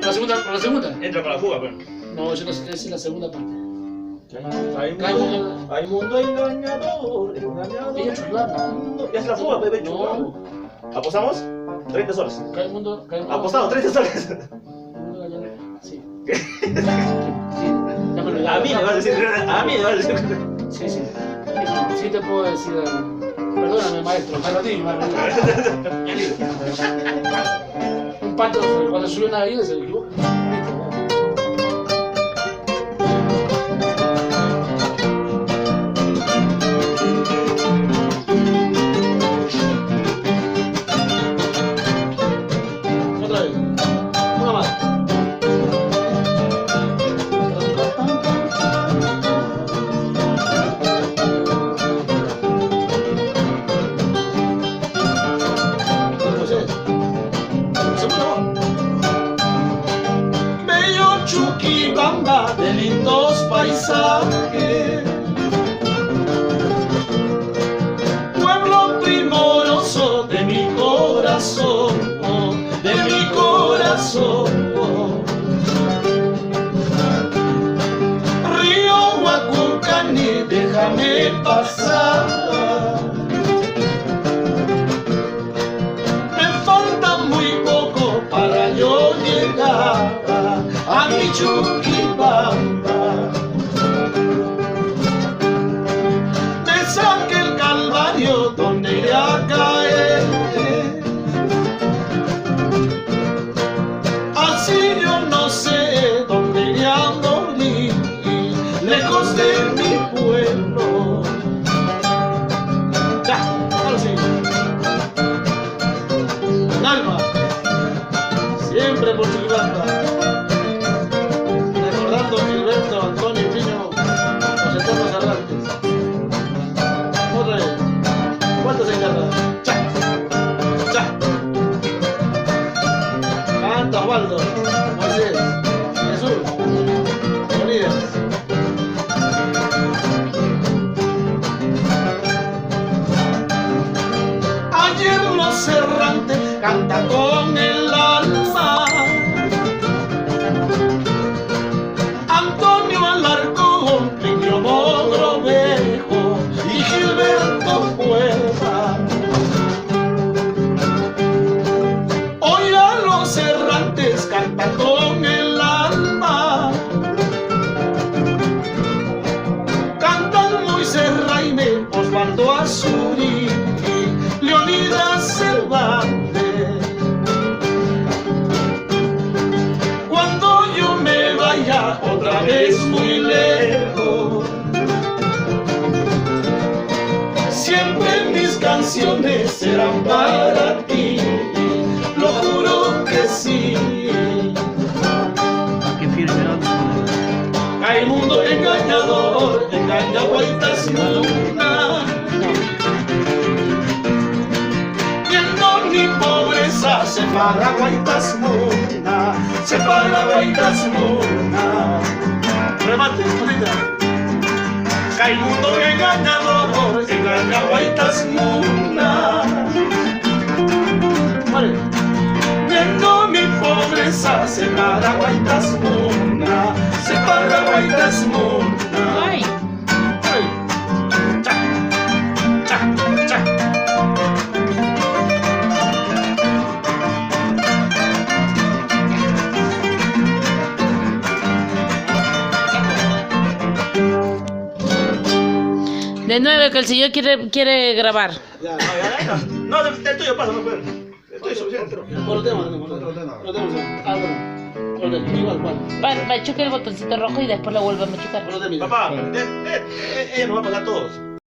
la segunda. Entra para la fuga, pero. No, yo no sé, esa es la segunda parte. Hay mundo engañador, engañador. Ella chulada. Ya es la fuga, bebé, chulada. No. ¿Apostamos? 30 soles. Caimundo. Apostado, 30 soles. Sí. Sí. Ya me lo A mí me vas a decir. A mí me vas a decir. Sí, sí. Sí te puedo decir. Perdóname, maestro. Martín. Un pato cuando subió una vida se equivocó. Otra vez. Una más. Chuquibamba de lindos paisajes, pueblo primoroso de mi corazón, de mi corazón. Río Huacucani, déjame pasar. Me falta muy poco para yo llegar a mi Chuquibamba. Me saque el calvario donde iré a caer. Así yo no sé dónde iré a morir, lejos de mi pueblo. Ya, ahora sí. Con alma, siempre por Chuquibamba. Gilberto, Antonio y Pino, los eternos errantes. Otra vez. ¿Cuántos se encargan? ¡Cha! ¡Cha! Canta Osvaldo, Moisés, Jesús, Leonidas. Ayer los errantes cantan con el alma. Antonio Alarcón, Plinio Mogrovejo y Gilberto Cueva. Hoy a los errantes cantan con el alma. Cantan Moisés Raime, Osvaldo Azurí y Leonidas Cervantes. Otra vez muy lejos, siempre mis canciones serán para ti, lo juro que sí. Hay mundo engañador, engaña guaitas luna, viendo mi pobreza se para guaitas muna, se para guaitas muna. Remate, bonita. Hay mundo engañador, engaña guaitas muna. Vale. Viendo mi pobreza se para guaitas muna, se para guaitas muna. Ay. Ay. Cha, cha, cha. De nuevo, que el señor quiere grabar. Ya. No, del tuyo pasa, no puedo. El tuyo es suficiente. Otro tema. Ah, bueno. Igual. Va a chocar el botoncito rojo y después lo vuelve a machucar. Papá, ella nos va a pasar todos.